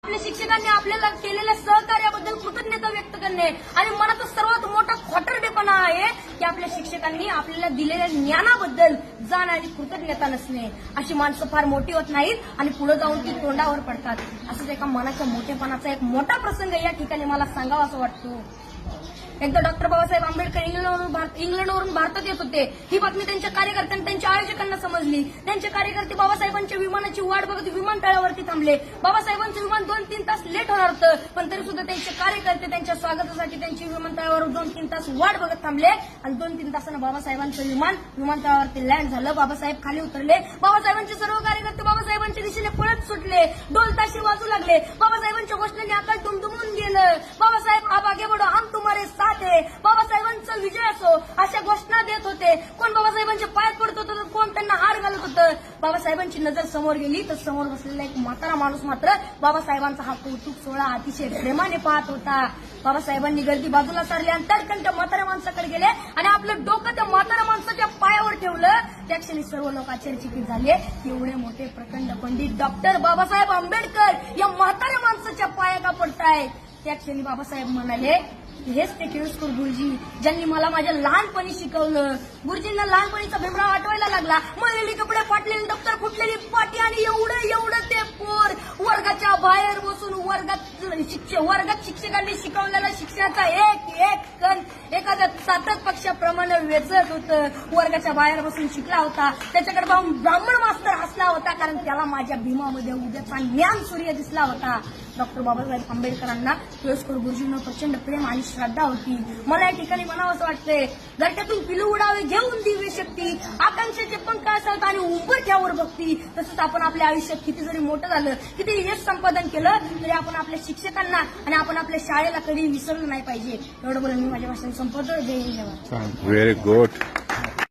आपल्या शिक्षकांनी आपल्याला केलेल्या सहकार्याबद्दल कृतज्ञता व्यक्त करणे आणि मनाचा सर्वात मोठा खोटरडेपणा आहे की आपल्या शिक्षकांनी आपल्याला दिलेल्या ज्ञानाबद्दल जाण आणि कृतज्ञता नसणे. अशी माणसं फार मोठी होत नाहीत आणि पुढे जाऊन ती तोंडावर पडतात. असंच एका मनाच्या मोठेपणाचा एक मोठा प्रसंग या ठिकाणी मला सांगावा असं वाटतो. एकदा डॉक्टर बाबासाहेब आंबेडकर इंग्लंडवरून भारतात येत होते. ही बातमी त्यांच्या कार्यकर्त्यांना त्यांच्या आयोजकांना समजली. त्यांचे कार्यकर्ते बाबासाहेबांच्या विमानाची वाट बघत विमानतळावरती थांबले. बाबासाहेबांचं विमान 2-3 तास लेट होणार होतं, पण तरी सुद्धा त्यांचे कार्यकर्ते त्यांच्या स्वागतासाठी त्यांची विमानतळावर 2-3 तास वाट बघत थांबले आणि 2-3 तासानं बाबासाहेबांचं विमानतळावरती लँड झालं. बाबासाहेब खाली उतरले. बाबासाहेबांचे सर्व कार्यकर्ते बाबासाहेबांच्या दिशेने पळत सुटले. ढोल ताशे वाजू लागले. बाबासाहेबांच्या घोषणेने आकाश दुमदुमून गेलं. बाबासाहेब आप आगे बढ़ो, हम तुम्हारे साथ है. बाबासाहेबांचा विजय असो अशा घोषणा देत होते. कोण बाबासाहेबांच्या पायात पडत होतं तर कोण त्यांना हार घालत होतं. बाबासाहेबांची नजर समोर गेली तर समोर बसलेला एक म्हातारा माणूस मात्र बाबासाहेबांचा हा कौतुक सोहळा अतिशय प्रेमाने पाहत होता. बाबासाहेबांनी गर्दी बाजूला सारली आणि तडकन त्या म्हाताऱ्या माणसाकडे गेले आणि आपलं डोकं त्या म्हाताऱ्या माणसाच्या पायावर ठेवलं. त्या क्षणी सर्व लोक आश्चर्यचकित झाले. एवढे मोठे प्रखंड पंडित डॉक्टर बाबासाहेब आंबेडकर या म्हाताऱ्या माणसाच्या पाया का पडतायत. त्या क्षणी बाबासाहेब म्हणाले, हेच ते केळुसकर गुरुजी ज्यांनी मला माझ्या लहानपणी शिकवलं. गुरुजींना लहानपणीचा भीमराव आठवायला लागला. मळलेली कपडे, फाटलेली दप्तर, फुटलेली पाटी आणि एवढं ते पोर वर्गाच्या बाहेर बसून वर्गात शिक्षकांनी शिकवलेल्या शिक्षणाचा एक कण एखाद्या सातत पक्षाप्रमाणे वेचत होतं. वर्गाच्या बाहेर बसून शिकला होता. त्याच्याकडे पाहून ब्राह्मण मास्तर हसला होता, कारण त्याला माझ्या भीमामध्ये उद्याचा ज्ञान सूर्य दिसला होता. डॉक्टर बाबासाहेब आंबेडकरांना केळुसकर गुरुजींना प्रचंड प्रेम आणि श्रद्धा होती. मला या ठिकाणी म्हणावं असं वाटतंय, घरट्यातून पिलू उडावे घेऊन दिव्य शक्ती, आकांक्षेचे पंख असतात आणि उंबरठ्यावर भक्ती. तसंच आपण आपल्या आयुष्यात किती जरी मोठं झालं, किती यश संपादन केलं तरी आपण आपल्या शिक्षकांना आणि आपण आपल्या शाळेला कधी विसरलं नाही पाहिजे. एवढं बोलून मी माझ्या भाषण संपवतो. जय हिंद. Very good.